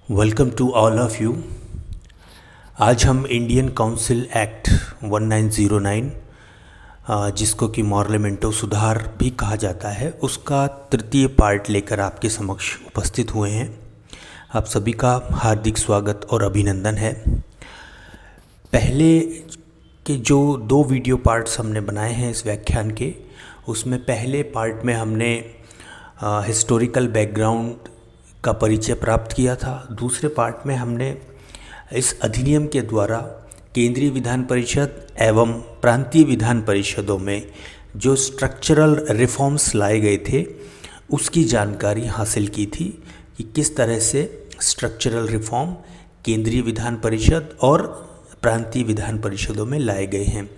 Welcome to all of you. आज हम Indian council act 1909 जिसको कि मॉर्लेमेंटो सुधार भी कहा जाता है, उसका तृतीय पार्ट लेकर आपके समक्ष उपस्थित हुए हैं। आप सभी का हार्दिक स्वागत और अभिनंदन है। पहले के जो 2 वीडियो पार्ट्स हमने बनाए हैं इस व्याख्यान के, उसमें पहले पार्ट में हमने हिस्टोरिकल बैकग्राउंड का परिचय प्राप्त किया था। दूसरे पार्ट में हमने इस अधिनियम के द्वारा केंद्रीय विधान परिषद एवं प्रांतीय विधान परिषदों में जो स्ट्रक्चरल रिफॉर्म्स लाए गए थे उसकी जानकारी हासिल की थी कि किस तरह से स्ट्रक्चरल रिफॉर्म केंद्रीय विधान परिषद और प्रांतीय विधान परिषदों में लाए गए हैं।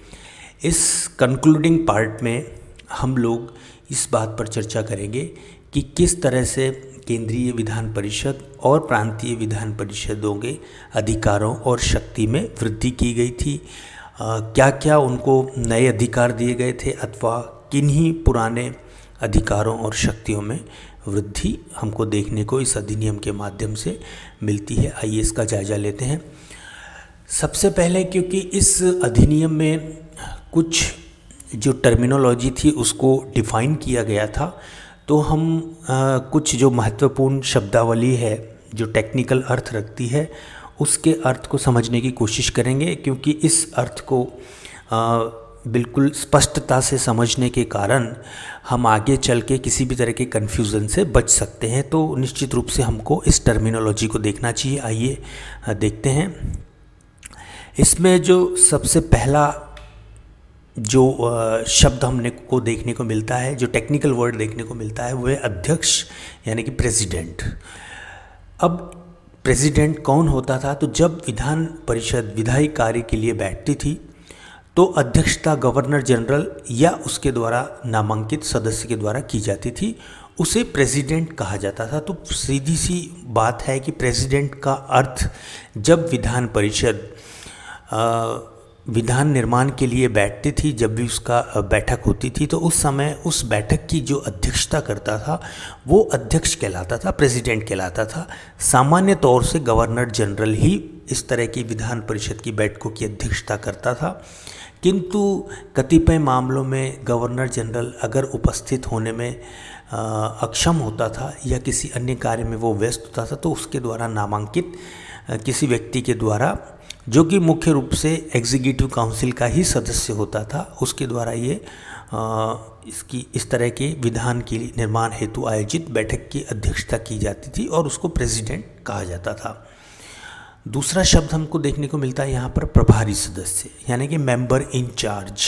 इस कंक्लूडिंग पार्ट में हम लोग इस बात पर चर्चा करेंगे कि किस तरह से केंद्रीय विधान परिषद और प्रांतीय विधान परिषदों के अधिकारों और शक्ति में वृद्धि की गई थी, क्या क्या उनको नए अधिकार दिए गए थे अथवा किन्हीं पुराने अधिकारों और शक्तियों में वृद्धि हमको देखने को इस अधिनियम के माध्यम से मिलती है। आइए इसका जायज़ा लेते हैं। सबसे पहले, क्योंकि इस अधिनियम में कुछ जो टर्मिनोलॉजी थी उसको डिफ़ाइन किया गया था, तो हम कुछ जो महत्वपूर्ण शब्दावली है जो टेक्निकल अर्थ रखती है उसके अर्थ को समझने की कोशिश करेंगे, क्योंकि इस अर्थ को बिल्कुल स्पष्टता से समझने के कारण हम आगे चल के किसी भी तरह के कन्फ्यूज़न से बच सकते हैं। तो निश्चित रूप से हमको इस टर्मिनोलॉजी को देखना चाहिए। आइए देखते हैं। इसमें जो सबसे पहला जो शब्द हमने को देखने को मिलता है, जो टेक्निकल वर्ड देखने को मिलता है, वो है अध्यक्ष यानी कि प्रेसिडेंट। अब प्रेसिडेंट कौन होता था? तो जब विधान परिषद विधायी कार्य के लिए बैठती थी तो अध्यक्षता गवर्नर जनरल या उसके द्वारा नामांकित सदस्य के द्वारा की जाती थी, उसे प्रेसिडेंट कहा जाता था। तो सीधी सी बात है कि प्रेसिडेंट का अर्थ जब विधान परिषद विधान निर्माण के लिए बैठती थी, जब भी उसका बैठक होती थी, तो उस समय उस बैठक की जो अध्यक्षता करता था वो अध्यक्ष कहलाता था, प्रेसिडेंट कहलाता था। सामान्य तौर से गवर्नर जनरल ही इस तरह की विधान परिषद की बैठकों की अध्यक्षता करता था, किंतु कतिपय मामलों में गवर्नर जनरल अगर उपस्थित होने में अक्षम होता था या किसी अन्य कार्य में वो व्यस्त होता था, तो उसके द्वारा नामांकित किसी व्यक्ति के द्वारा, जो कि मुख्य रूप से एग्जीक्यूटिव काउंसिल का ही सदस्य होता था, उसके द्वारा ये इसकी इस तरह के विधान के निर्माण हेतु आयोजित बैठक की अध्यक्षता की जाती थी और उसको प्रेसिडेंट कहा जाता था। दूसरा शब्द हमको देखने को मिलता है यहाँ पर प्रभारी सदस्य यानी कि मेंबर इन चार्ज।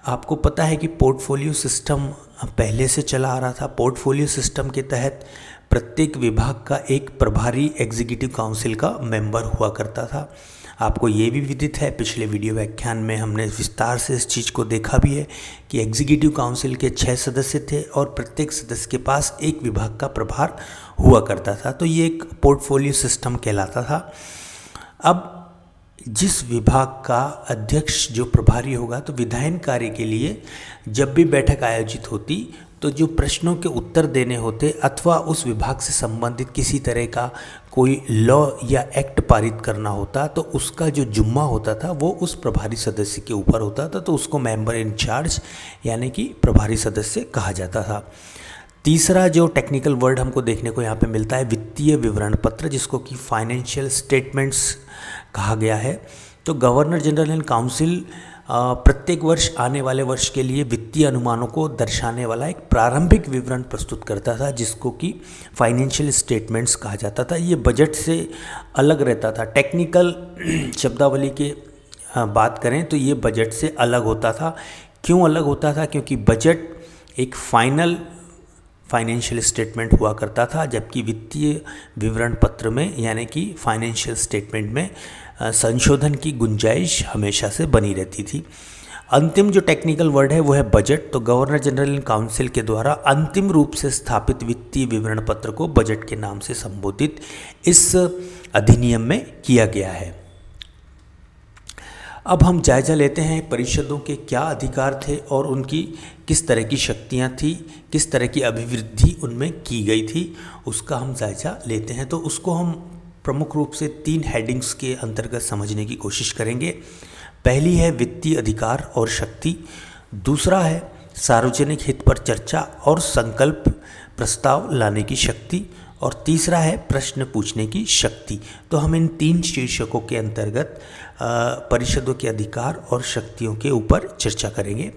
आपको पता है कि पोर्टफोलियो सिस्टम पहले से चला आ रहा था। पोर्टफोलियो सिस्टम के तहत प्रत्येक विभाग का एक प्रभारी एग्जीक्यूटिव काउंसिल का मेंबर हुआ करता था। आपको ये भी विदित है, पिछले वीडियो व्याख्यान में हमने विस्तार से इस चीज़ को देखा भी है कि एग्जीक्यूटिव काउंसिल के 6 सदस्य थे और प्रत्येक सदस्य के पास एक विभाग का प्रभार हुआ करता था। तो ये एक पोर्टफोलियो सिस्टम कहलाता था। अब जिस विभाग का अध्यक्ष जो प्रभारी होगा, तो विधायन कार्य के लिए जब भी बैठक आयोजित होती तो जो प्रश्नों के उत्तर देने होते अथवा उस विभाग से संबंधित किसी तरह का कोई लॉ या एक्ट पारित करना होता, तो उसका जो जुम्मा होता था वो उस प्रभारी सदस्य के ऊपर होता था, तो उसको मेंबर इन चार्ज यानी कि प्रभारी सदस्य कहा जाता था। तीसरा जो टेक्निकल वर्ड हमको देखने को यहाँ पे मिलता है वित्तीय विवरण पत्र, जिसको कि फाइनेंशियल स्टेटमेंट्स कहा गया है। तो गवर्नर जनरल एंड काउंसिल प्रत्येक वर्ष आने वाले वर्ष के लिए वित्तीय अनुमानों को दर्शाने वाला एक प्रारंभिक विवरण प्रस्तुत करता था, जिसको कि फाइनेंशियल स्टेटमेंट्स कहा जाता था। ये बजट से अलग रहता था। टेक्निकल शब्दावली के बात करें तो ये बजट से अलग होता था। क्यों अलग होता था? क्योंकि बजट एक फाइनल फाइनेंशियल स्टेटमेंट हुआ करता था, जबकि वित्तीय विवरण पत्र में यानी कि फाइनेंशियल स्टेटमेंट में संशोधन की गुंजाइश हमेशा से बनी रहती थी। अंतिम जो टेक्निकल वर्ड है वो है बजट। तो गवर्नर जनरल एंड काउंसिल के द्वारा अंतिम रूप से स्थापित वित्तीय विवरण पत्र को बजट के नाम से संबोधित इस अधिनियम में किया गया है। अब हम जायज़ा लेते हैं परिषदों के क्या अधिकार थे और उनकी किस तरह की शक्तियाँ थी, किस तरह की अभिवृद्धि उनमें की गई थी, उसका हम जायज़ा लेते हैं। तो उसको हम प्रमुख रूप से 3 हेडिंग्स के अंतर्गत समझने की कोशिश करेंगे। पहली है वित्तीय अधिकार और शक्ति, दूसरा है सार्वजनिक हित पर चर्चा और संकल्प प्रस्ताव लाने की शक्ति, और तीसरा है प्रश्न पूछने की शक्ति। तो हम इन 3 शीर्षकों के अंतर्गत परिषदों के अधिकार और शक्तियों के ऊपर चर्चा करेंगे।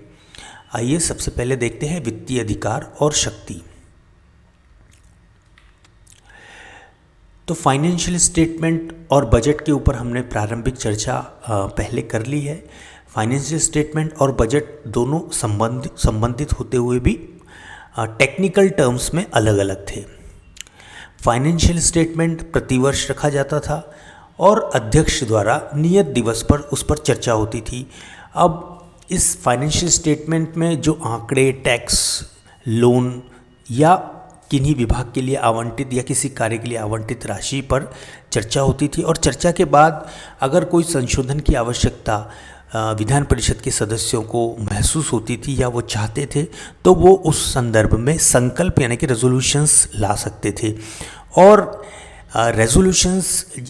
आइए सबसे पहले देखते हैं वित्तीय अधिकार और शक्ति। तो फाइनेंशियल स्टेटमेंट और बजट के ऊपर हमने प्रारंभिक चर्चा पहले कर ली है। फाइनेंशियल स्टेटमेंट और बजट दोनों संबंधित होते हुए भी टेक्निकल टर्म्स में अलग अलग थे। फाइनेंशियल स्टेटमेंट प्रतिवर्ष रखा जाता था और अध्यक्ष द्वारा नियत दिवस पर उस पर चर्चा होती थी। अब इस फाइनेंशियल स्टेटमेंट में जो आंकड़े, टैक्स, लोन या किन्हीं विभाग के लिए आवंटित या किसी कार्य के लिए आवंटित राशि पर चर्चा होती थी, और चर्चा के बाद अगर कोई संशोधन की आवश्यकता विधान परिषद के सदस्यों को महसूस होती थी या वो चाहते थे, तो वो उस संदर्भ में संकल्प यानी कि रेजोल्यूशंस ला सकते थे। और रेजोल्यूशंस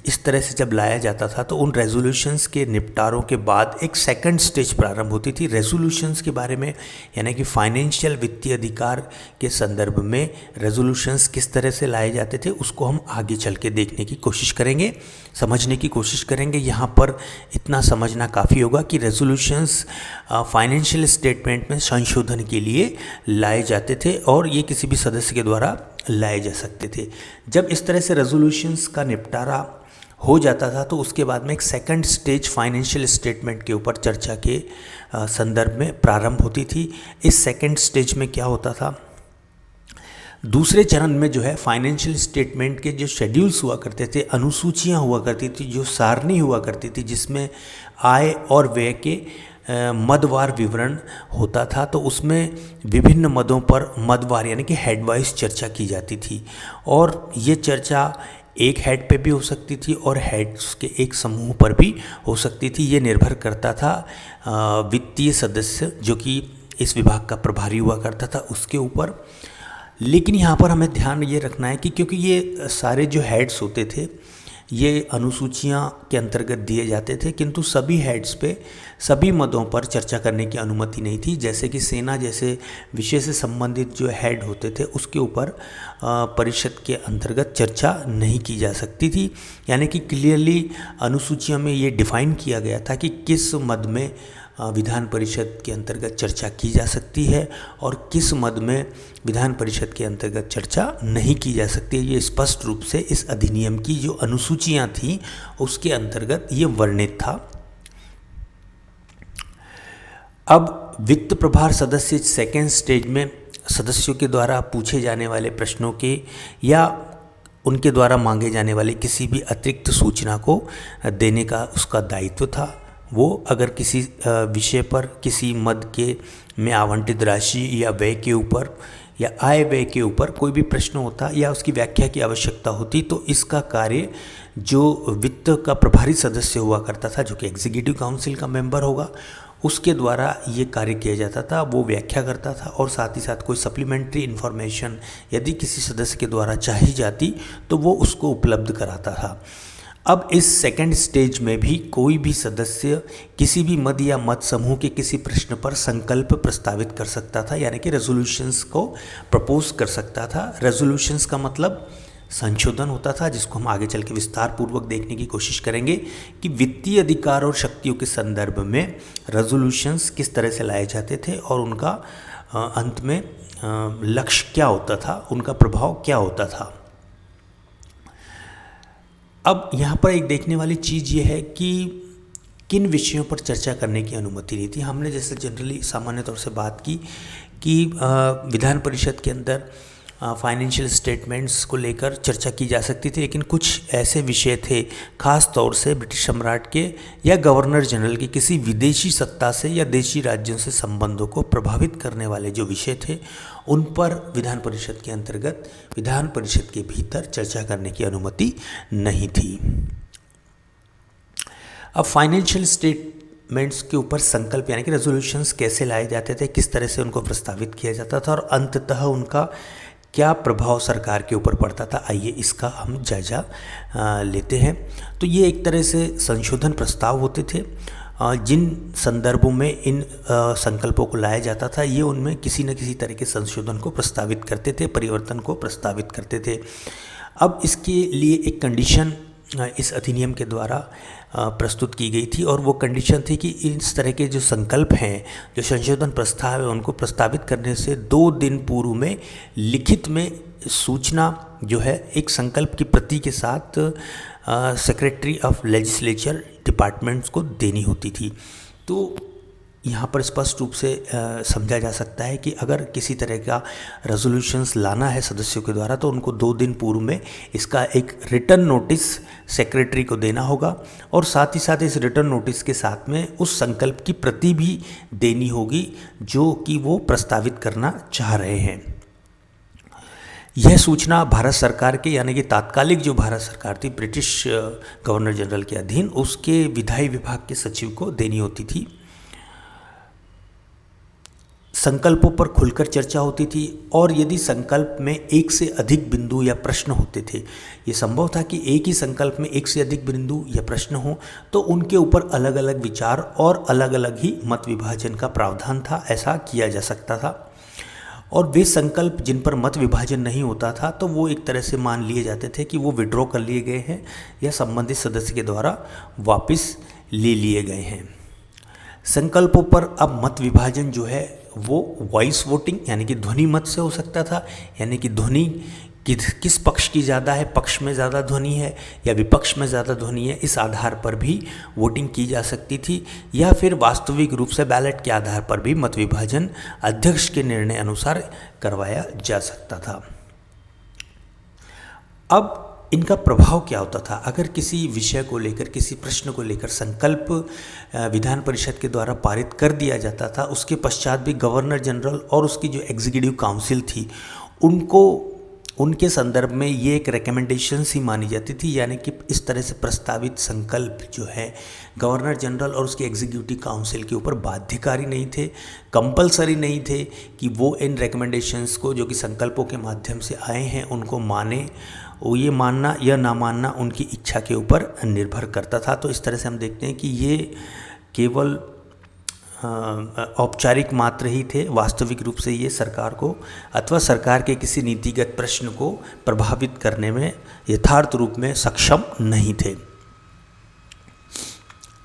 इस तरह से जब लाया जाता था तो उन रेजोल्यूशंस के निपटारों के बाद एक सेकंड स्टेज प्रारंभ होती थी रेजोल्यूशंस के बारे में, यानी कि फाइनेंशियल वित्तीय अधिकार के संदर्भ में रेजोल्यूशंस किस तरह से लाए जाते थे उसको हम आगे चल के देखने की कोशिश करेंगे, समझने की कोशिश करेंगे। यहाँ पर इतना समझना काफ़ी होगा कि रेजोल्यूशंस फाइनेंशियल स्टेटमेंट में संशोधन के लिए लाए जाते थे और ये किसी भी सदस्य के द्वारा लाए जा सकते थे। जब इस तरह से रेजोल्यूशंस का निपटारा हो जाता था तो उसके बाद में एक सेकंड स्टेज फाइनेंशियल स्टेटमेंट के ऊपर चर्चा के संदर्भ में प्रारंभ होती थी। इस सेकंड स्टेज में क्या होता था, दूसरे चरण में जो है फाइनेंशियल स्टेटमेंट के जो शेड्यूल्स हुआ करते थे, अनुसूचियाँ हुआ करती थी, जो सारणी हुआ करती थी जिसमें आय और व्यय के मदवार विवरण होता था, तो उसमें विभिन्न मदों पर मदवार यानी कि हेड वाइज चर्चा की जाती थी। और ये चर्चा एक हेड पे भी हो सकती थी और हेड्स के एक समूह पर भी हो सकती थी। ये निर्भर करता था वित्तीय सदस्य जो कि इस विभाग का प्रभारी हुआ करता था उसके ऊपर। लेकिन यहाँ पर हमें ध्यान ये रखना है कि क्योंकि ये सारे जो हेड्स होते थे ये अनुसूचियाँ के अंतर्गत दिए जाते थे, किंतु सभी हेड्स पे सभी मदों पर चर्चा करने की अनुमति नहीं थी। जैसे कि सेना जैसे विषय से संबंधित जो हेड होते थे उसके ऊपर परिषद के अंतर्गत चर्चा नहीं की जा सकती थी। यानी कि क्लियरली अनुसूचियों में ये डिफाइन किया गया था कि किस मद में विधान परिषद के अंतर्गत चर्चा की जा सकती है और किस मद में विधान परिषद के अंतर्गत चर्चा नहीं की जा सकती है। ये स्पष्ट रूप से इस अधिनियम की जो अनुसूचियाँ थीं उसके अंतर्गत ये वर्णित था। अब वित्त प्रभार सदस्य सेकेंड स्टेज में सदस्यों के द्वारा पूछे जाने वाले प्रश्नों के या उनके द्वारा मांगे जाने वाले किसी भी अतिरिक्त सूचना को देने का उसका दायित्व था। वो अगर किसी विषय पर किसी मद के में आवंटित राशि या व्यय के ऊपर या आय व्यय के ऊपर कोई भी प्रश्न होता या उसकी व्याख्या की आवश्यकता होती तो इसका कार्य जो वित्त का प्रभारी सदस्य हुआ करता था, जो कि एग्जीक्यूटिव काउंसिल का मेंबर होगा, उसके द्वारा ये कार्य किया जाता था। वो व्याख्या करता था और साथ ही साथ कोई सप्लीमेंट्री इन्फॉर्मेशन यदि किसी सदस्य के द्वारा चाही जाती तो वो उसको उपलब्ध कराता था। अब इस सेकंड स्टेज में भी कोई भी सदस्य किसी भी मद या मत समूह के किसी प्रश्न पर संकल्प प्रस्तावित कर सकता था, यानी कि रेजोल्यूशंस को प्रपोज कर सकता था। रेजोल्यूशंस का मतलब संशोधन होता था, जिसको हम आगे चल के विस्तार पूर्वक देखने की कोशिश करेंगे कि वित्तीय अधिकार और शक्तियों के संदर्भ में रेजोल्यूशंस किस तरह से लाए जाते थे और उनका अंत में लक्ष्य क्या होता था, उनका प्रभाव क्या होता था। अब यहाँ पर एक देखने वाली चीज़ ये है कि किन विषयों पर चर्चा करने की अनुमति नहीं थी। हमने जैसे जनरली सामान्य तौर से बात की कि विधान परिषद के अंदर फाइनेंशियल स्टेटमेंट्स को लेकर चर्चा की जा सकती थी, लेकिन कुछ ऐसे विषय थे खास तौर से ब्रिटिश सम्राट के या गवर्नर जनरल के किसी विदेशी सत्ता से या देशी राज्यों से संबंधों को प्रभावित करने वाले जो विषय थे उन पर विधान परिषद के अंतर्गत विधान परिषद के भीतर चर्चा करने की अनुमति नहीं थी। अब फाइनेंशियल स्टेटमेंट्स के ऊपर संकल्प यानी कि रेजोल्यूशंस कैसे लाए जाते थे, किस तरह से उनको प्रस्तावित किया जाता था और अंततः उनका क्या प्रभाव सरकार के ऊपर पड़ता था, आइए इसका हम जायजा लेते हैं। तो ये एक तरह से संशोधन प्रस्ताव होते थे। जिन संदर्भों में इन संकल्पों को लाया जाता था, ये उनमें किसी न किसी तरह के संशोधन को प्रस्तावित करते थे, परिवर्तन को प्रस्तावित करते थे। अब इसके लिए एक कंडीशन इस अधिनियम के द्वारा प्रस्तुत की गई थी, और वो कंडीशन थी कि इस तरह के जो संकल्प हैं, जो संशोधन प्रस्ताव है, उनको प्रस्तावित करने से 2 दिन पूर्व में लिखित में सूचना जो है एक संकल्प की प्रति के साथ सेक्रेटरी ऑफ लेजिस्लेचर डिपार्टमेंट्स को देनी होती थी। तो यहाँ पर स्पष्ट रूप से समझा जा सकता है कि अगर किसी तरह का रेजोल्यूशंस लाना है सदस्यों के द्वारा, तो उनको 2 दिन पूर्व में इसका एक रिटर्न नोटिस सेक्रेटरी को देना होगा, और साथ ही साथ इस रिटर्न नोटिस के साथ में उस संकल्प की प्रति भी देनी होगी जो कि वो प्रस्तावित करना चाह रहे हैं। यह सूचना भारत सरकार के, यानी कि तात्कालिक जो भारत सरकार थी, ब्रिटिश गवर्नर जनरल के अधीन, उसके विधायी विभाग के सचिव को देनी होती थी। संकल्पों पर खुलकर चर्चा होती थी, और यदि संकल्प में एक से अधिक बिंदु या प्रश्न होते थे, ये संभव था कि एक ही संकल्प में एक से अधिक बिंदु या प्रश्न हो, तो उनके ऊपर अलग अलग विचार और अलग अलग ही मत विभाजन का प्रावधान था, ऐसा किया जा सकता था। और वे संकल्प जिन पर मत विभाजन नहीं होता था, तो वो एक तरह से मान लिए जाते थे कि वो विड्रॉ कर लिए गए हैं या संबंधित सदस्य के द्वारा वापस ले लिए गए हैं। संकल्पों पर अब मत विभाजन जो है वो वॉइस वोटिंग यानी कि ध्वनि मत से हो सकता था, यानी कि ध्वनि किस पक्ष की ज़्यादा है, पक्ष में ज़्यादा ध्वनि है या विपक्ष में ज़्यादा ध्वनि है, इस आधार पर भी वोटिंग की जा सकती थी, या फिर वास्तविक रूप से बैलेट के आधार पर भी मत विभाजन अध्यक्ष के निर्णय अनुसार करवाया जा सकता था। अब इनका प्रभाव क्या होता था? अगर किसी विषय को लेकर, किसी प्रश्न को लेकर संकल्प विधान परिषद के द्वारा पारित कर दिया जाता था, उसके पश्चात भी गवर्नर जनरल और उसकी जो एग्जीक्यूटिव काउंसिल थी, उनको उनके संदर्भ में ये एक रिकमेंडेशंस ही मानी जाती थी, यानी कि इस तरह से प्रस्तावित संकल्प जो है गवर्नर जनरल और उसके एग्जीक्यूटिव काउंसिल के ऊपर बाध्यकारी नहीं थे, कंपलसरी नहीं थे कि वो इन रिकमेंडेशंस को जो कि संकल्पों के माध्यम से आए हैं उनको माने। वो ये मानना या ना मानना उनकी इच्छा के ऊपर निर्भर करता था। तो इस तरह से हम देखते हैं कि ये केवल औपचारिक मात्र ही थे, वास्तविक रूप से ये सरकार को अथवा सरकार के किसी नीतिगत प्रश्न को प्रभावित करने में यथार्थ रूप में सक्षम नहीं थे।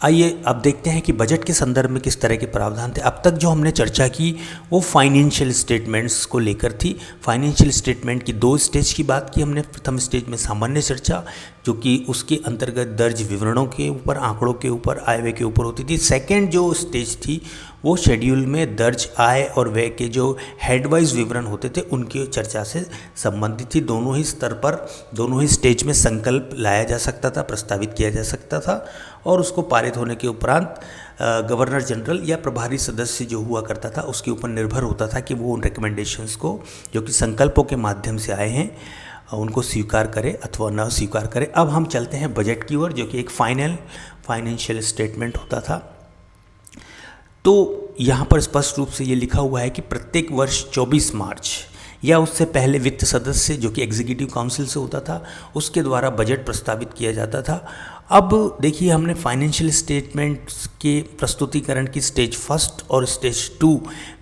आइए अब देखते हैं कि बजट के संदर्भ में किस तरह के प्रावधान थे। अब तक जो हमने चर्चा की वो फाइनेंशियल स्टेटमेंट्स को लेकर थी। फाइनेंशियल स्टेटमेंट की 2 स्टेज की बात की हमने। प्रथम स्टेज में सामान्य चर्चा, जो कि उसके अंतर्गत दर्ज विवरणों के ऊपर, आंकड़ों के ऊपर, आय व्यय के ऊपर होती थी। सेकेंड जो स्टेज थी वो शेड्यूल में दर्ज आय और व्यय के जो हेडवाइज विवरण होते थे उनकी चर्चा से संबंधित थी। दोनों ही स्तर पर, दोनों ही स्टेज में संकल्प लाया जा सकता था, प्रस्तावित किया जा सकता था, और उसको पारित होने के उपरांत गवर्नर जनरल या प्रभारी सदस्य जो हुआ करता था उसके ऊपर निर्भर होता था कि वो उन रिकमेंडेशंस को जो कि संकल्पों के माध्यम से आए हैं उनको स्वीकार करे अथवा न स्वीकार करे। अब हम चलते हैं बजट की ओर, जो कि एक फाइनेंशियल स्टेटमेंट होता था। तो यहाँ पर स्पष्ट रूप से ये लिखा हुआ है कि प्रत्येक वर्ष 24 मार्च या उससे पहले वित्त सदस्य जो कि एग्जीक्यूटिव काउंसिल से होता था उसके द्वारा बजट प्रस्तावित किया जाता था। अब देखिए, हमने फाइनेंशियल स्टेटमेंट्स के प्रस्तुतिकरण की स्टेज 1 और स्टेज 2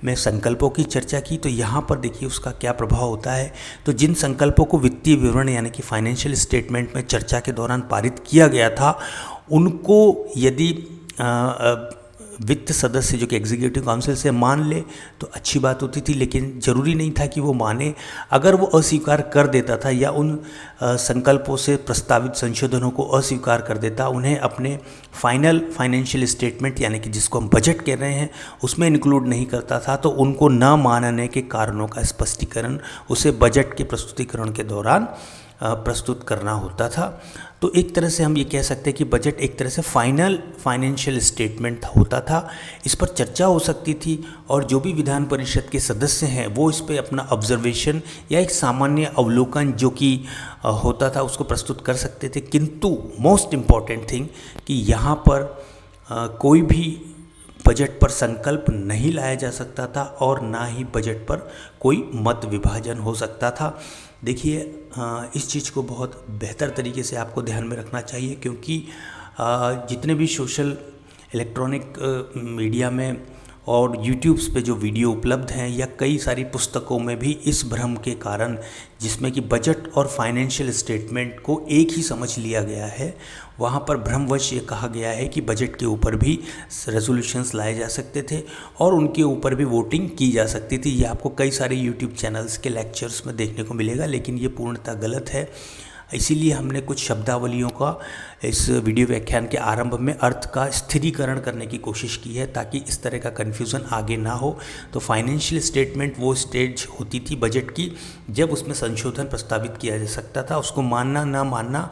में संकल्पों की चर्चा की। तो यहाँ पर देखिए उसका क्या प्रभाव होता है। तो जिन संकल्पों को वित्तीय विवरण यानी कि फाइनेंशियल स्टेटमेंट में चर्चा के दौरान पारित किया गया था, उनको यदि वित्त सदस्य जो कि एग्जीक्यूटिव काउंसिल से मान ले तो अच्छी बात होती थी, लेकिन ज़रूरी नहीं था कि वो माने। अगर वो अस्वीकार कर देता था या उन संकल्पों से प्रस्तावित संशोधनों को अस्वीकार कर देता, उन्हें अपने फाइनल फाइनेंशियल स्टेटमेंट यानी कि जिसको हम बजट कह रहे हैं उसमें इंक्लूड नहीं करता था, तो उनको न मानने के कारणों का स्पष्टीकरण उसे बजट के प्रस्तुतिकरण के दौरान प्रस्तुत करना होता था। तो एक तरह से हम ये कह सकते हैं कि बजट एक तरह से फाइनल फाइनेंशियल स्टेटमेंट होता था। इस पर चर्चा हो सकती थी और जो भी विधान परिषद के सदस्य हैं वो इस पर अपना ऑब्जर्वेशन या एक सामान्य अवलोकन जो कि होता था उसको प्रस्तुत कर सकते थे। किंतु मोस्ट इम्पॉर्टेंट थिंग कि यहाँ पर कोई भी बजट पर संकल्प नहीं लाया जा सकता था और ना ही बजट पर कोई मत विभाजन हो सकता था। देखिए, इस चीज़ को बहुत बेहतर तरीके से आपको ध्यान में रखना चाहिए, क्योंकि जितने भी सोशल इलेक्ट्रॉनिक मीडिया में और यूट्यूब्स पे जो वीडियो उपलब्ध हैं या कई सारी पुस्तकों में भी इस भ्रम के कारण, जिसमें कि बजट और फाइनेंशियल स्टेटमेंट को एक ही समझ लिया गया है, वहाँ पर भ्रमवश ये कहा गया है कि बजट के ऊपर भी रेजोल्यूशंस लाए जा सकते थे और उनके ऊपर भी वोटिंग की जा सकती थी। ये आपको कई सारे यूट्यूब चैनल्स के लेक्चर्स में देखने को मिलेगा, लेकिन ये पूर्णतः गलत है। इसीलिए हमने कुछ शब्दावलियों का इस वीडियो व्याख्यान के आरंभ में अर्थ का स्थिरीकरण करने की कोशिश की है, ताकि इस तरह का कन्फ्यूज़न आगे ना हो। तो फाइनेंशियल स्टेटमेंट वो स्टेज होती थी बजट की जब उसमें संशोधन प्रस्तावित किया जा सकता था। उसको मानना ना मानना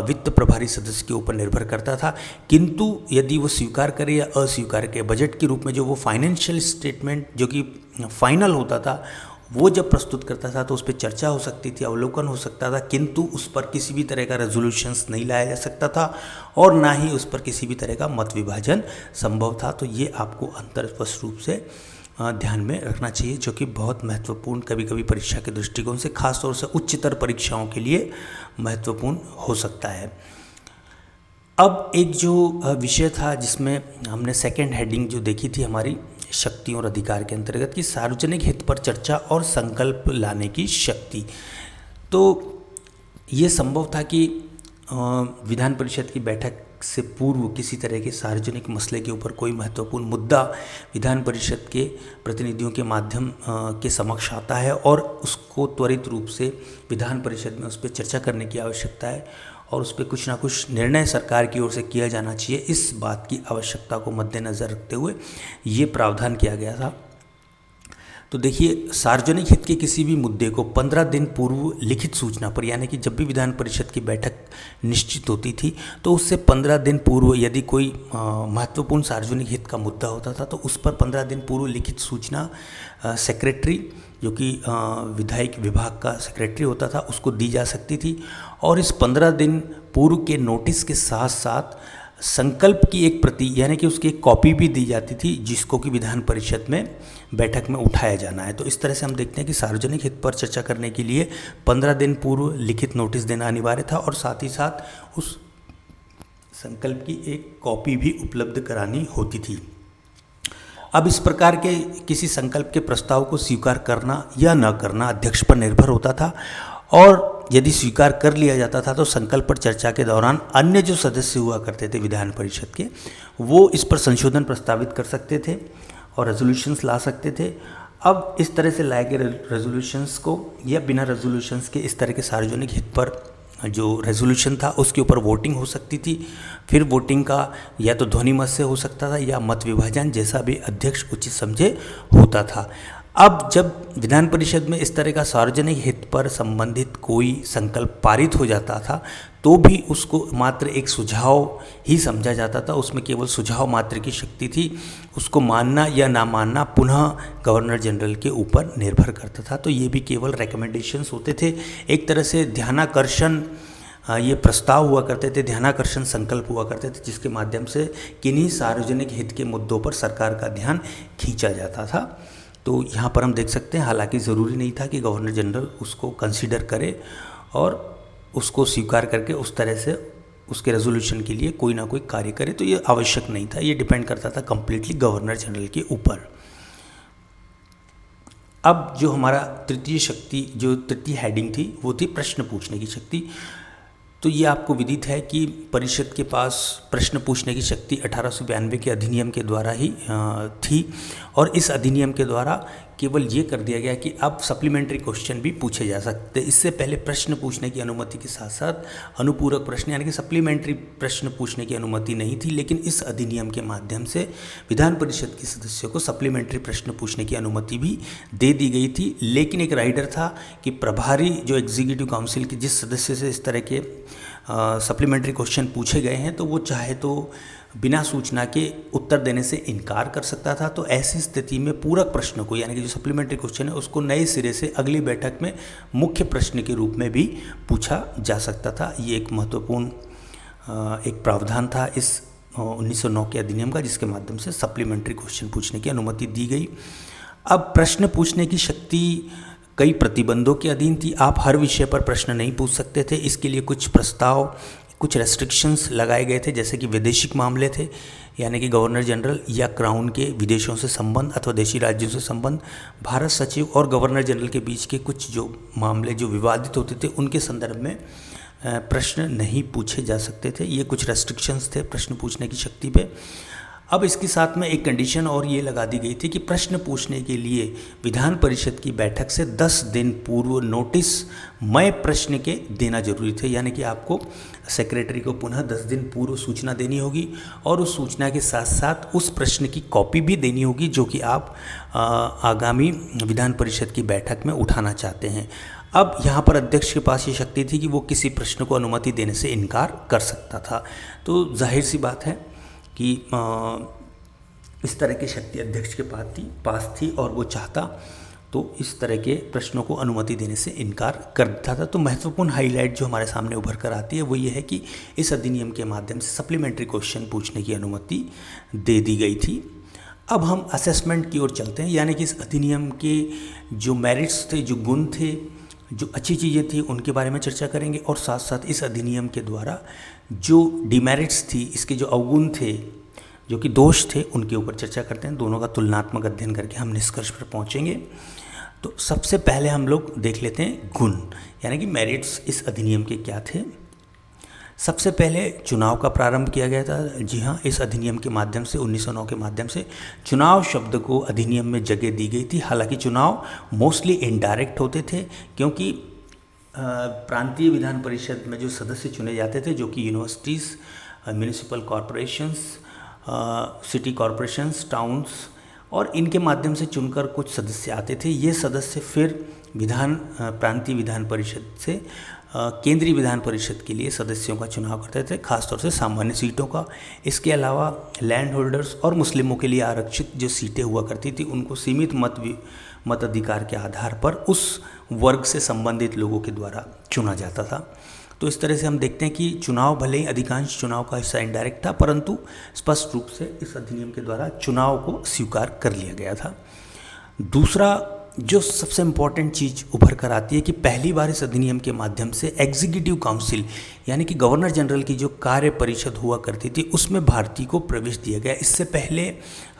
वित्त प्रभारी सदस्य के ऊपर निर्भर करता था, किंतु यदि वो स्वीकार करे या अस्वीकार करे, बजट के रूप में जो वो फाइनेंशियल स्टेटमेंट जो कि फाइनल होता था, वो जब प्रस्तुत करता था तो उस पर चर्चा हो सकती थी, अवलोकन हो सकता था, किंतु उस पर किसी भी तरह का रेजोल्यूशंस नहीं लाया जा सकता था और ना ही उस पर किसी भी तरह का मत विभाजन संभव था। तो ये आपको अंतर स्पष्ट रूप से ध्यान में रखना चाहिए, जो कि बहुत महत्वपूर्ण कभी कभी परीक्षा के दृष्टिकोण से, खासतौर से उच्चतर परीक्षाओं के लिए महत्वपूर्ण हो सकता है। अब एक जो विषय था जिसमें हमने सेकेंड हेडिंग जो देखी थी हमारी शक्तियों और अधिकार के अंतर्गत, कि सार्वजनिक हित पर चर्चा और संकल्प लाने की शक्ति। तो ये संभव था कि विधान परिषद की बैठक से पूर्व किसी तरह के सार्वजनिक मसले के ऊपर कोई महत्वपूर्ण मुद्दा विधान परिषद के प्रतिनिधियों के माध्यम के समक्ष आता है और उसको त्वरित रूप से विधान परिषद में उस पर चर्चा करने की आवश्यकता है और उस पर कुछ ना कुछ निर्णय सरकार की ओर से किया जाना चाहिए। इस बात की आवश्यकता को मद्देनज़र रखते हुए ये प्रावधान किया गया था। तो देखिए, सार्वजनिक हित के किसी भी मुद्दे को 15 दिन पूर्व लिखित सूचना पर, यानी कि जब भी विधान परिषद की बैठक निश्चित होती थी तो उससे 15 दिन पूर्व यदि कोई महत्वपूर्ण सार्वजनिक हित का मुद्दा होता था तो उस पर 15 दिन पूर्व लिखित सूचना सेक्रेटरी, जो कि विधायिक विभाग का सेक्रेटरी होता था, उसको दी जा सकती थी। और इस 15 दिन पूर्व के नोटिस के साथ साथ संकल्प की एक प्रति, यानी कि उसकी एक कॉपी भी दी जाती थी, जिसको कि विधान परिषद में बैठक में उठाया जाना है। तो इस तरह से हम देखते हैं कि सार्वजनिक हित पर चर्चा करने के लिए 15 दिन पूर्व लिखित नोटिस देना अनिवार्य था और साथ ही साथ उस संकल्प की एक कॉपी भी उपलब्ध करानी होती थी। अब इस प्रकार के किसी संकल्प के प्रस्ताव को स्वीकार करना या न करना अध्यक्ष पर निर्भर होता था, और यदि स्वीकार कर लिया जाता था तो संकल्प पर चर्चा के दौरान अन्य जो सदस्य हुआ करते थे विधान परिषद के, वो इस पर संशोधन प्रस्तावित कर सकते थे और रेजोल्यूशंस ला सकते थे। अब इस तरह से लाए गए रेजोल्यूशंस को या बिना रेजोल्यूशंस के इस तरह के सार्वजनिक हित पर जो रेजोल्यूशन था उसके ऊपर वोटिंग हो सकती थी। फिर वोटिंग का या तो ध्वनि मत से हो सकता था या मत विभाजन, जैसा भी अध्यक्ष उचित समझे होता था। अब जब विधान परिषद में इस तरह का सार्वजनिक हित पर संबंधित कोई संकल्प पारित हो जाता था तो भी उसको मात्र एक सुझाव ही समझा जाता था, उसमें केवल सुझाव मात्र की शक्ति थी। उसको मानना या ना मानना पुनः गवर्नर जनरल के ऊपर निर्भर करता था। तो ये भी केवल रिकमेंडेशंस होते थे, एक तरह से ध्यानाकर्षण ये प्रस्ताव हुआ करते थे, ध्यानाकर्षण संकल्प हुआ करते थे, जिसके माध्यम से किन्हीं सार्वजनिक हित के मुद्दों पर सरकार का ध्यान खींचा जाता था। तो यहाँ पर हम देख सकते हैं, हालांकि ज़रूरी नहीं था कि गवर्नर जनरल उसको कंसीडर करे और उसको स्वीकार करके उस तरह से उसके रेजोल्यूशन के लिए कोई ना कोई कार्य करे, तो ये आवश्यक नहीं था। ये डिपेंड करता था कम्प्लीटली गवर्नर जनरल के ऊपर। अब जो हमारा तृतीय शक्ति, जो तृतीय हेडिंग थी, वो थी प्रश्न पूछने की शक्ति। तो ये आपको विदित है कि परिषद के पास प्रश्न पूछने की शक्ति 1892 के अधिनियम के द्वारा ही थी, और इस अधिनियम के द्वारा केवल ये कर दिया गया कि अब सप्लीमेंट्री क्वेश्चन भी पूछे जा सकते। इससे पहले प्रश्न पूछने की अनुमति के साथ साथ अनुपूरक प्रश्न यानी कि सप्लीमेंट्री प्रश्न पूछने की अनुमति नहीं थी, लेकिन इस अधिनियम के माध्यम से विधान परिषद के सदस्यों को सप्लीमेंट्री प्रश्न पूछने की अनुमति भी दे दी गई थी। लेकिन एक राइडर था कि प्रभारी जो एग्जीक्यूटिव काउंसिल के जिस सदस्य से इस तरह के सप्लीमेंट्री क्वेश्चन पूछे गए हैं तो वो चाहे तो बिना सूचना के उत्तर देने से इनकार कर सकता था। तो ऐसी स्थिति में पूरक प्रश्न को, यानी कि जो सप्लीमेंट्री क्वेश्चन है, उसको नए सिरे से अगली बैठक में मुख्य प्रश्न के रूप में भी पूछा जा सकता था। ये एक महत्वपूर्ण एक प्रावधान था इस 1909 के अधिनियम का, जिसके माध्यम से सप्लीमेंट्री क्वेश्चन पूछने की अनुमति दी गई। अब प्रश्न पूछने की शक्ति कई प्रतिबंधों के अधीन थी। आप हर विषय पर प्रश्न नहीं पूछ सकते थे। इसके लिए कुछ प्रस्ताव, कुछ रेस्ट्रिक्शंस लगाए गए थे, जैसे कि विदेशिक मामले थे, यानी कि गवर्नर जनरल या क्राउन के विदेशों से संबंध अथवा देशी राज्यों से संबंध, भारत सचिव और गवर्नर जनरल के बीच के कुछ जो मामले जो विवादित होते थे उनके संदर्भ में प्रश्न नहीं पूछे जा सकते थे। ये कुछ रेस्ट्रिक्शंस थे प्रश्न पूछने की शक्ति पे। अब इसके साथ में एक कंडीशन और ये लगा दी गई थी कि प्रश्न पूछने के लिए विधान परिषद की बैठक से 10 दिन पूर्व नोटिस मय प्रश्न के देना जरूरी थे, यानी कि आपको सेक्रेटरी को पुनः 10 दिन पूर्व सूचना देनी होगी और उस सूचना के साथ साथ उस प्रश्न की कॉपी भी देनी होगी जो कि आप आगामी विधान परिषद की बैठक में उठाना चाहते हैं। अब यहाँ पर अध्यक्ष के पास ये शक्ति थी कि वो किसी प्रश्न को अनुमति देने से इनकार कर सकता था। तो जाहिर सी बात है कि इस तरह की शक्ति अध्यक्ष के पास थी और वो चाहता तो इस तरह के प्रश्नों को अनुमति देने से इनकार कर देता था। तो महत्वपूर्ण हाईलाइट जो हमारे सामने उभर कर आती है वो ये है कि इस अधिनियम के माध्यम से सप्लीमेंट्री क्वेश्चन पूछने की अनुमति दे दी गई थी। अब हम असेसमेंट की ओर चलते हैं, यानी कि इस अधिनियम के जो मेरिट्स थे, जो गुण थे, जो अच्छी चीज़ें थी, उनके बारे में चर्चा करेंगे और साथ साथ इस अधिनियम के द्वारा जो डिमेरिट्स थी, इसके जो अवगुण थे, जो कि दोष थे, उनके ऊपर चर्चा करते हैं। दोनों का तुलनात्मक अध्ययन करके हम निष्कर्ष पर पहुंचेंगे। तो सबसे पहले हम लोग देख लेते हैं गुण, यानी कि मेरिट्स इस अधिनियम के क्या थे। सबसे पहले चुनाव का प्रारंभ किया गया था। जी हाँ, इस अधिनियम के माध्यम से 1909 के माध्यम से चुनाव शब्द को अधिनियम में जगह दी गई थी। हालांकि चुनाव मोस्टली इनडायरेक्ट होते थे, क्योंकि प्रांतीय विधान परिषद में जो सदस्य चुने जाते थे, जो कि universities, municipal corporations, city corporations, towns और इनके माध्यम से चुनकर कुछ सदस्य आते थे। ये सदस्य फिर प्रांतीय विधान परिषद से केंद्रीय विधान परिषद के लिए सदस्यों का चुनाव करते थे, खासतौर से सामान्य सीटों का। इसके अलावा लैंड होल्डर्स और मुस्लिमों के लिए आरक्षित जो सीटें हुआ करती थी, उनको सीमित मताधिकार के आधार पर उस वर्ग से संबंधित लोगों के द्वारा चुना जाता था। तो इस तरह से हम देखते हैं कि चुनाव भले ही अधिकांश चुनाव का हिस्सा इनडायरेक्ट था, परंतु स्पष्ट रूप से इस अधिनियम के द्वारा चुनाव को स्वीकार कर लिया गया था। दूसरा जो सबसे इम्पॉर्टेंट चीज़ उभर कर आती है कि पहली बार इस अधिनियम के माध्यम से एग्जीक्यूटिव काउंसिल, यानी कि गवर्नर जनरल की जो कार्य परिषद हुआ करती थी, उसमें भारतीय को प्रवेश दिया गया। इससे पहले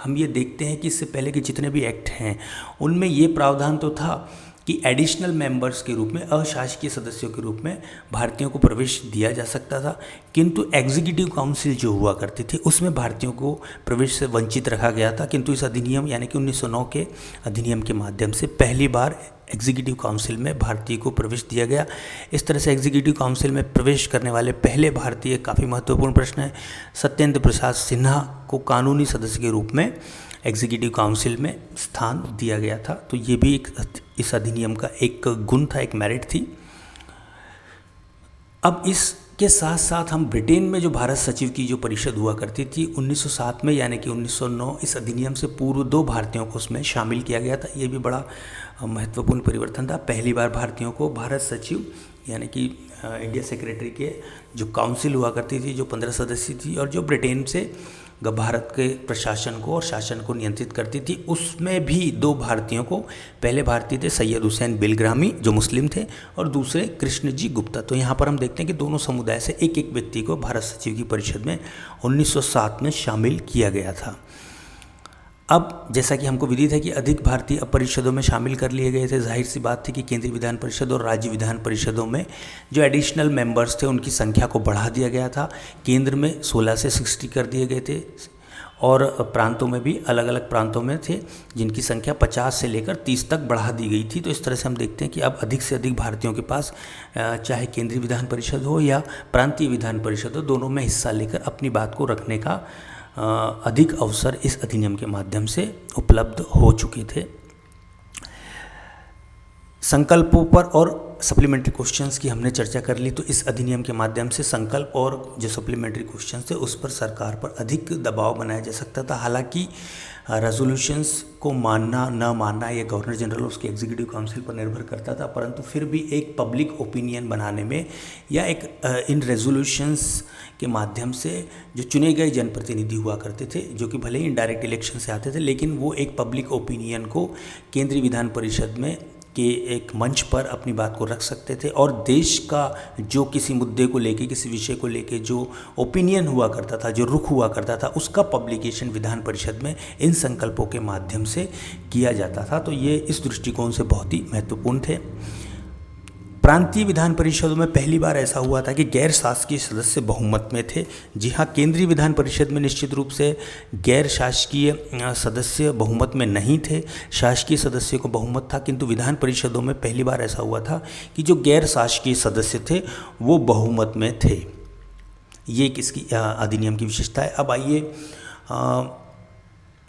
हम ये देखते हैं कि इससे पहले के जितने भी एक्ट हैं उनमें ये प्रावधान तो था कि एडिशनल मेंबर्स के रूप में, अशासकीय सदस्यों के रूप में भारतीयों को प्रवेश दिया जा सकता था, किंतु एग्जीक्यूटिव काउंसिल जो हुआ करती थी उसमें भारतीयों को प्रवेश से वंचित रखा गया था। किंतु इस अधिनियम यानी कि 1909 के अधिनियम के माध्यम से पहली बार एग्जीक्यूटिव काउंसिल में भारतीय को प्रवेश दिया गया। इस तरह से एग्जीक्यूटिव काउंसिल में प्रवेश करने वाले पहले भारतीय, काफ़ी महत्वपूर्ण प्रश्न है, सत्येंद्र प्रसाद सिन्हा को कानूनी सदस्य के रूप में एग्जीक्यूटिव काउंसिल में स्थान दिया गया था। तो ये भी इस अधिनियम का एक गुण था, एक मेरिट थी। अब इसके साथ साथ हम ब्रिटेन में जो भारत सचिव की जो परिषद हुआ करती थी 1907 में, यानी कि 1909, इस अधिनियम से पूर्व 2 भारतीयों को उसमें शामिल किया गया था। ये भी बड़ा महत्वपूर्ण परिवर्तन था। पहली बार भारतीयों को भारत सचिव यानी कि इंडिया सेक्रेटरी के जो काउंसिल हुआ करती थी, जो 15 सदस्य थी और जो ब्रिटेन से भारत के प्रशासन को और शासन को नियंत्रित करती थी, उसमें भी 2 भारतीयों को, पहले भारतीय थे सैयद हुसैन बिलग्रामी जो मुस्लिम थे और दूसरे कृष्णजी गुप्ता। तो यहाँ पर हम देखते हैं कि दोनों समुदाय से एक एक व्यक्ति को भारत सचिव की परिषद में 1907 में शामिल किया गया था। अब जैसा कि हमको विदित है कि अधिक भारतीय अब परिषदों में शामिल कर लिए गए थे। जाहिर सी बात थी कि केंद्रीय विधान परिषद और राज्य विधान परिषदों में जो एडिशनल मेंबर्स थे उनकी संख्या को बढ़ा दिया गया था। केंद्र में 16 से 60 कर दिए गए थे और प्रांतों में भी अलग अलग प्रांतों में थे जिनकी संख्या 50 से लेकर 30 तक बढ़ा दी गई थी। तो इस तरह से हम देखते हैं कि अब अधिक से अधिक भारतीयों के पास चाहे केंद्रीय विधान परिषद हो या प्रांतीय विधान परिषद हो, दोनों में हिस्सा लेकर अपनी बात को रखने का अधिक अवसर इस अधिनियम के माध्यम से उपलब्ध हो चुके थे। संकल्पों पर और सप्लीमेंट्री क्वेश्चंस की हमने चर्चा कर ली। तो इस अधिनियम के माध्यम से संकल्प और जो सप्लीमेंट्री क्वेश्चंस थे उस पर सरकार पर अधिक दबाव बनाया जा सकता था। हालांकि रेजोल्यूशंस को मानना न मानना ये गवर्नर जनरल उसके एग्जीक्यूटिव काउंसिल पर निर्भर करता था, परंतु फिर भी एक पब्लिक ओपिनियन बनाने में या एक इन रेजोल्यूशंस के माध्यम से जो चुने गए जनप्रतिनिधि हुआ करते थे, जो कि भले ही इनडायरेक्ट इलेक्शन से आते थे, लेकिन वो एक पब्लिक ओपिनियन को केंद्रीय विधान परिषद में के एक मंच पर अपनी बात को रख सकते थे और देश का जो किसी मुद्दे को लेके, किसी विषय को लेके जो ओपिनियन हुआ करता था, जो रुख हुआ करता था, उसका पब्लिकेशन विधान परिषद में इन संकल्पों के माध्यम से किया जाता था। तो ये इस दृष्टिकोण से बहुत ही महत्वपूर्ण थे। प्रांतीय विधान परिषदों में पहली बार ऐसा हुआ था कि गैर शासकीय सदस्य बहुमत में थे। जी हाँ, केंद्रीय विधान परिषद में निश्चित रूप से गैर शासकीय सदस्य बहुमत में नहीं थे, शासकीय सदस्यों को बहुमत था, किंतु विधान परिषदों में पहली बार ऐसा हुआ था कि जो गैर शासकीय सदस्य थे वो बहुमत में थे। ये किसकी अधिनियम की विशेषता है। अब आइए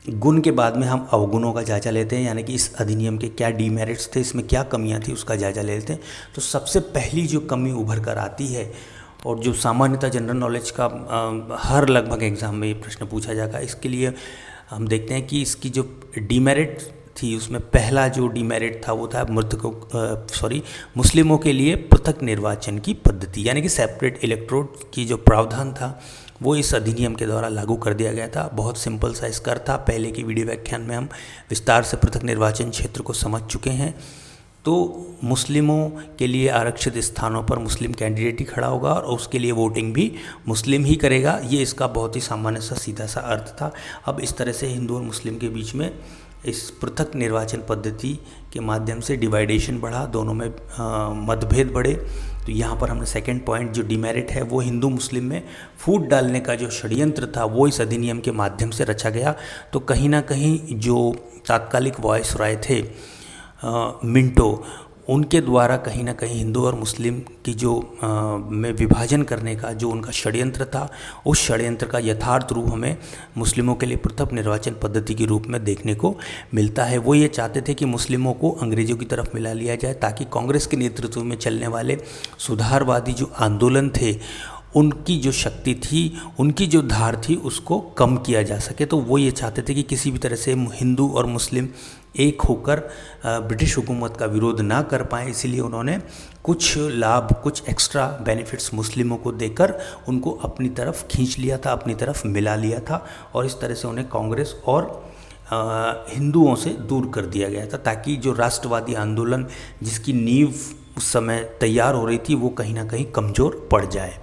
गुण के बाद में हम अवगुणों का जायजा लेते हैं, यानी कि इस अधिनियम के क्या डीमेरिट्स थे, इसमें क्या कमियां थी, उसका जायजा ले लेते हैं। तो सबसे पहली जो कमी उभर कर आती है और जो सामान्यतः जनरल नॉलेज का हर लगभग एग्ज़ाम में ये प्रश्न पूछा जाएगा, इसके लिए हम देखते हैं कि इसकी जो डीमेरिट थी उसमें पहला जो डीमेरिट था वो था मुस्लिमों के लिए पृथक निर्वाचन की पद्धति, यानी कि सेपरेट इलेक्टोरेट की जो प्रावधान था वो इस अधिनियम के द्वारा लागू कर दिया गया था। बहुत सिंपल सा इसका था। पहले की वीडियो व्याख्यान में हम विस्तार से पृथक निर्वाचन क्षेत्र को समझ चुके हैं। तो मुस्लिमों के लिए आरक्षित स्थानों पर मुस्लिम कैंडिडेट ही खड़ा होगा और उसके लिए वोटिंग भी मुस्लिम ही करेगा। ये इसका बहुत ही सामान्य सा सीधा सा अर्थ था। अब इस तरह से हिंदू और मुस्लिम के बीच में इस पृथक निर्वाचन पद्धति के माध्यम से डिवाइडेशन बढ़ा, दोनों में मतभेद बढ़े। तो यहाँ पर हमने सेकंड पॉइंट जो डिमेरिट है वो हिंदू मुस्लिम में फूट डालने का जो षड्यंत्र था वो इस अधिनियम के माध्यम से रचा गया। तो कहीं ना कहीं जो तात्कालिक वायसराय थे मिंटो, उनके द्वारा कहीं ना कहीं हिंदू और मुस्लिम की जो में विभाजन करने का जो उनका षड्यंत्र था, उस षड्यंत्र का यथार्थ रूप हमें मुस्लिमों के लिए पृथक निर्वाचन पद्धति के रूप में देखने को मिलता है। वो ये चाहते थे कि मुस्लिमों को अंग्रेज़ों की तरफ मिला लिया जाए ताकि कांग्रेस के नेतृत्व में चलने वाले सुधारवादी जो आंदोलन थे उनकी जो शक्ति थी, उनकी जो धार थी, उसको कम किया जा सके। तो वो ये चाहते थे कि किसी भी तरह से हिंदू और मुस्लिम एक होकर ब्रिटिश हुकूमत का विरोध ना कर पाए, इसीलिए उन्होंने कुछ लाभ, कुछ एक्स्ट्रा बेनिफिट्स मुस्लिमों को देकर उनको अपनी तरफ खींच लिया था, अपनी तरफ मिला लिया था और इस तरह से उन्हें कांग्रेस और हिंदुओं से दूर कर दिया गया था ताकि जो राष्ट्रवादी आंदोलन जिसकी नींव उस समय तैयार हो रही थी वो कहीं ना कहीं कमज़ोर पड़ जाए।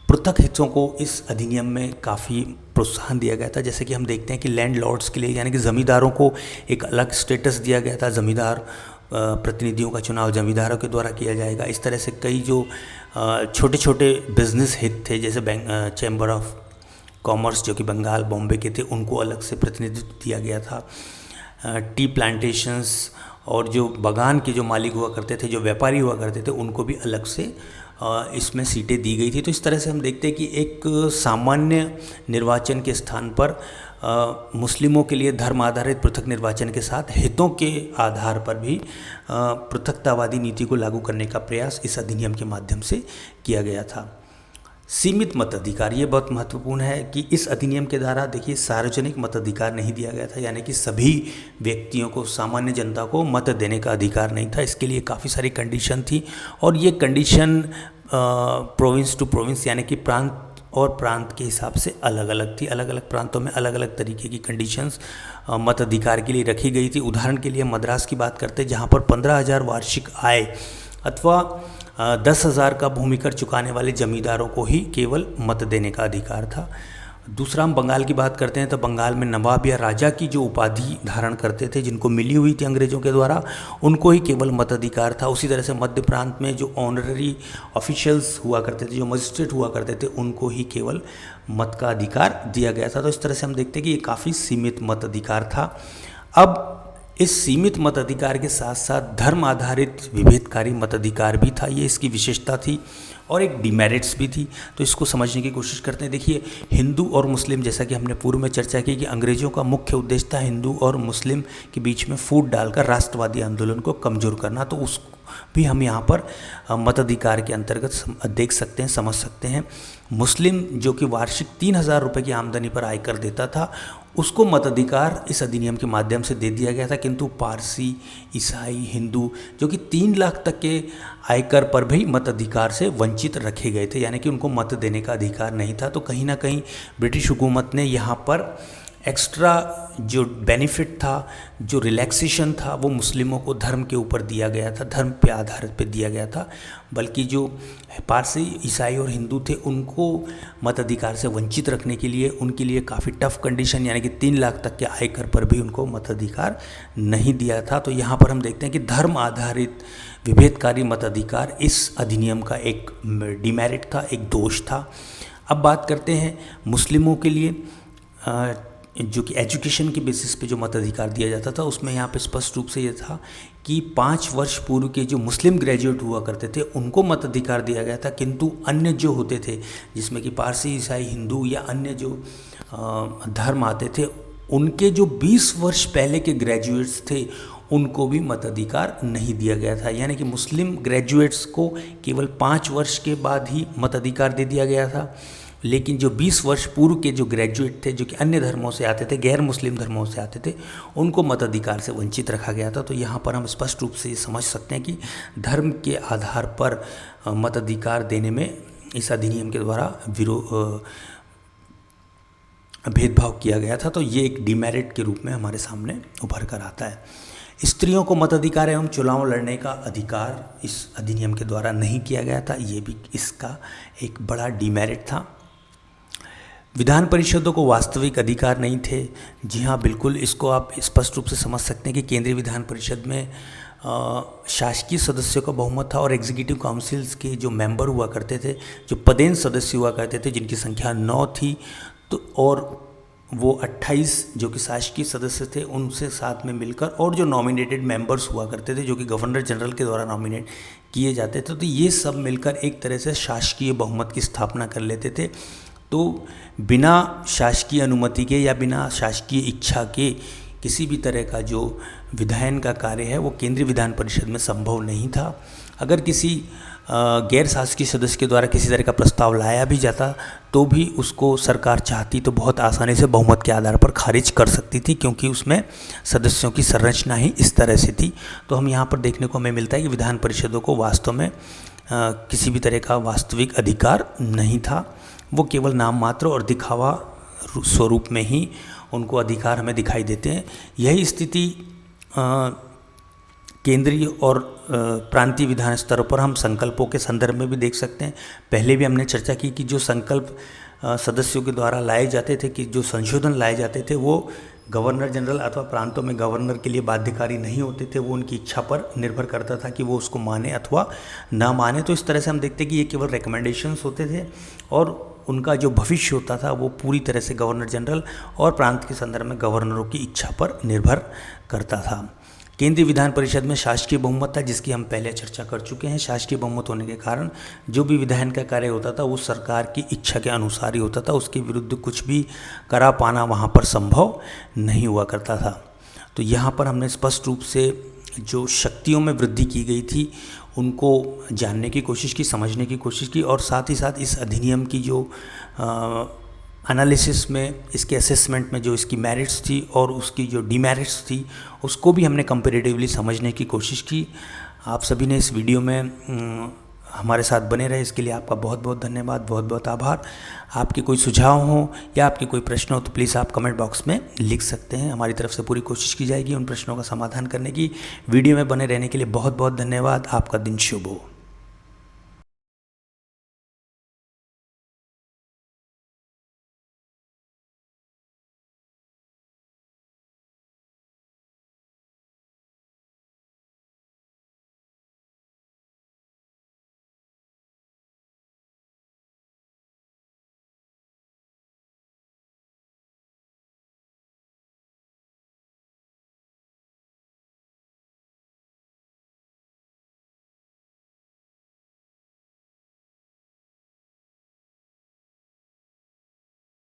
पृथक हिस्सों को इस अधिनियम में काफ़ी प्रोत्साहन दिया गया था। जैसे कि हम देखते हैं कि लैंडलॉर्ड्स के लिए, यानी कि ज़मींदारों को एक अलग स्टेटस दिया गया था। ज़मींदार प्रतिनिधियों का चुनाव ज़मींदारों के द्वारा किया जाएगा। इस तरह से कई जो छोटे छोटे बिजनेस हित थे, जैसे चैम्बर ऑफ कॉमर्स जो कि बंगाल बॉम्बे के थे, उनको अलग से प्रतिनिधित्व दिया गया था। टी प्लांटेशंस और जो बागान के जो मालिक हुआ करते थे, जो व्यापारी हुआ करते थे, उनको भी अलग से इसमें सीटें दी गई थी। तो इस तरह से हम देखते हैं कि एक सामान्य निर्वाचन के स्थान पर मुस्लिमों के लिए धर्म आधारित पृथक निर्वाचन के साथ हितों के आधार पर भी पृथकतावादी नीति को लागू करने का प्रयास इस अधिनियम के माध्यम से किया गया था। सीमित मताधिकार, ये बहुत महत्वपूर्ण है कि इस अधिनियम के द्वारा देखिए सार्वजनिक मताधिकार नहीं दिया गया था, यानी कि सभी व्यक्तियों को, सामान्य जनता को मत देने का अधिकार नहीं था। इसके लिए काफ़ी सारी कंडीशन थी और ये कंडीशन प्रोविंस टू प्रोविंस, यानी कि प्रांत और प्रांत के हिसाब से अलग अलग थी। अलग अलग प्रांतों में अलग अलग तरीके की कंडीशंस मताधिकार के लिए रखी गई थी। उदाहरण के लिए मद्रास की बात करते हैं, जहाँ पर 15,000 वार्षिक आय अथवा 10,000 का भूमि कर चुकाने वाले जमींदारों को ही केवल मत देने का अधिकार था। दूसरा हम बंगाल की बात करते हैं तो बंगाल में नवाब या राजा की जो उपाधि धारण करते थे, जिनको मिली हुई थी अंग्रेज़ों के द्वारा, उनको ही केवल मताधिकार था। उसी तरह से मध्य प्रांत में जो ऑनररी ऑफिशियल्स हुआ करते थे, जो मजिस्ट्रेट हुआ करते थे, उनको ही केवल मत का अधिकार दिया गया था। तो इस तरह से हम देखते हैं कि ये काफ़ी सीमित मताधिकार था। अब इस सीमित मताधिकार के साथ साथ धर्म आधारित विभेदकारी मताधिकार भी था, ये इसकी विशेषता थी। और एक डिमेरिट्स भी थी। तो इसको समझने की कोशिश करते हैं। देखिए, हिंदू और मुस्लिम, जैसा कि हमने पूर्व में चर्चा की कि अंग्रेज़ों का मुख्य उद्देश्य था हिंदू और मुस्लिम के बीच में फूट डालकर राष्ट्रवादी आंदोलन को कमज़ोर करना। तो उस भी हम यहाँ पर मताधिकार के अंतर्गत देख सकते हैं, समझ सकते हैं। मुस्लिम जो कि वार्षिक 3,000 रुपये की आमदनी पर आयकर देता था, उसको मताधिकार इस अधिनियम के माध्यम से दे दिया गया था। किंतु पारसी, ईसाई, हिंदू जो कि 3 लाख तक के आयकर पर भी मताधिकार से वंचित रखे गए थे, यानी कि उनको मत देने का अधिकार नहीं था। तो कहीं ना कहीं ब्रिटिश हुकूमत ने यहाँ पर एक्स्ट्रा जो बेनिफिट था, जो रिलैक्सेशन था, वो मुस्लिमों को धर्म के ऊपर दिया गया था, धर्म पे आधारित पे दिया गया था। बल्कि जो पारसी, ईसाई और हिंदू थे उनको मताधिकार से वंचित रखने के लिए उनके लिए काफ़ी टफ कंडीशन, यानी कि 3 लाख तक के आयकर पर भी उनको मताधिकार नहीं दिया था। तो यहाँ पर हम देखते हैं कि धर्म आधारित विभेदकारी मताधिकार इस अधिनियम का एक डिमेरिट था, एक दोष था। अब बात करते हैं मुस्लिमों के लिए जो कि एजुकेशन के बेसिस पे जो मताधिकार दिया जाता था, उसमें यहाँ पे स्पष्ट रूप से ये था कि 5 वर्ष पूर्व के जो मुस्लिम ग्रेजुएट हुआ करते थे उनको मताधिकार दिया गया था। किंतु अन्य जो होते थे, जिसमें कि पारसी, ईसाई, हिंदू या अन्य जो धर्म आते थे, उनके जो 20 वर्ष पहले के ग्रेजुएट्स थे उनको भी मताधिकार नहीं दिया गया था। यानी कि मुस्लिम ग्रेजुएट्स को केवल 5 वर्ष के बाद ही मताधिकार दे दिया गया था, लेकिन जो 20 वर्ष पूर्व के जो ग्रेजुएट थे, जो कि अन्य धर्मों से आते थे, गैर मुस्लिम धर्मों से आते थे, उनको मताधिकार से वंचित रखा गया था। तो यहाँ पर हम स्पष्ट रूप से ये समझ सकते हैं कि धर्म के आधार पर मताधिकार देने में इस अधिनियम के द्वारा भेदभाव किया गया था। तो ये एक डिमेरिट के रूप में हमारे सामने उभर कर आता है। स्त्रियों को मताधिकार एवं चुनाव लड़ने का अधिकार इस अधिनियम के द्वारा नहीं किया गया था, ये भी इसका एक बड़ा डिमेरिट था। विधान परिषदों को वास्तविक अधिकार नहीं थे। जी हाँ, बिल्कुल, इसको आप स्पष्ट रूप से समझ सकते हैं कि केंद्रीय विधान परिषद में शासकीय सदस्यों का बहुमत था और एग्जीक्यूटिव काउंसिल्स के जो मेंबर हुआ करते थे, जो पदेन सदस्य हुआ करते थे, जिनकी संख्या 9 थी, तो और वो 28 जो कि शासकीय सदस्य थे उनसे साथ में मिलकर, और जो नॉमिनेटेड मेंबर्स हुआ करते थे जो कि गवर्नर जनरल के द्वारा नॉमिनेट किए जाते थे, तो ये सब मिलकर एक तरह से शासकीय बहुमत की स्थापना कर लेते थे। तो बिना शासकीय अनुमति के या बिना शासकीय इच्छा के किसी भी तरह का जो विधायन का कार्य है वो केंद्रीय विधान परिषद में संभव नहीं था। अगर किसी गैर शासकीय सदस्य के द्वारा किसी तरह का प्रस्ताव लाया भी जाता तो भी उसको सरकार चाहती तो बहुत आसानी से बहुमत के आधार पर खारिज कर सकती थी, क्योंकि उसमें सदस्यों की संरचना ही इस तरह से थी। तो हम यहाँ पर देखने को हमें मिलता है कि विधान परिषदों को वास्तव में किसी भी तरह का वास्तविक अधिकार नहीं था। वो केवल नाम मात्र और दिखावा स्वरूप में ही उनको अधिकार हमें दिखाई देते हैं। यही स्थिति केंद्रीय और प्रांतीय विधान स्तरों पर हम संकल्पों के संदर्भ में भी देख सकते हैं। पहले भी हमने चर्चा की कि जो संकल्प सदस्यों के द्वारा लाए जाते थे, कि जो संशोधन लाए जाते थे, वो गवर्नर जनरल अथवा प्रांतों में गवर्नर के लिए बाध्यकारी नहीं होते थे। वो उनकी इच्छा पर निर्भर करता था कि वो उसको माने अथवा ना माने। तो इस तरह से हम देखते हैं कि ये केवल रिकमेंडेशंस होते थे और उनका जो भविष्य होता था वो पूरी तरह से गवर्नर जनरल और प्रांत के संदर्भ में गवर्नरों की इच्छा पर निर्भर करता था। केंद्रीय विधान परिषद में शासकीय बहुमत था, जिसकी हम पहले चर्चा कर चुके हैं। शासकीय बहुमत होने के कारण जो भी विधायन का कार्य होता था वो सरकार की इच्छा के अनुसार ही होता था। उसके विरुद्ध कुछ भी करा पाना वहाँ पर संभव नहीं हुआ करता था। तो यहाँ पर हमने स्पष्ट रूप से जो शक्तियों में वृद्धि की गई थी उनको जानने की कोशिश की, समझने की कोशिश की, और साथ ही साथ इस अधिनियम की जो एनालिसिस में, इसके असेसमेंट में जो इसकी मेरिट्स थी और उसकी जो डिमेरिट्स थी उसको भी हमने कंपैरेटिवली समझने की कोशिश की। आप सभी ने इस वीडियो में हमारे साथ बने रहे, इसके लिए आपका बहुत बहुत धन्यवाद, बहुत बहुत आभार। आपके कोई सुझाव हो या आपके कोई प्रश्न हो तो प्लीज़ आप कमेंट बॉक्स में लिख सकते हैं। हमारी तरफ से पूरी कोशिश की जाएगी उन प्रश्नों का समाधान करने की। वीडियो में बने रहने के लिए बहुत बहुत धन्यवाद। आपका दिन शुभ हो।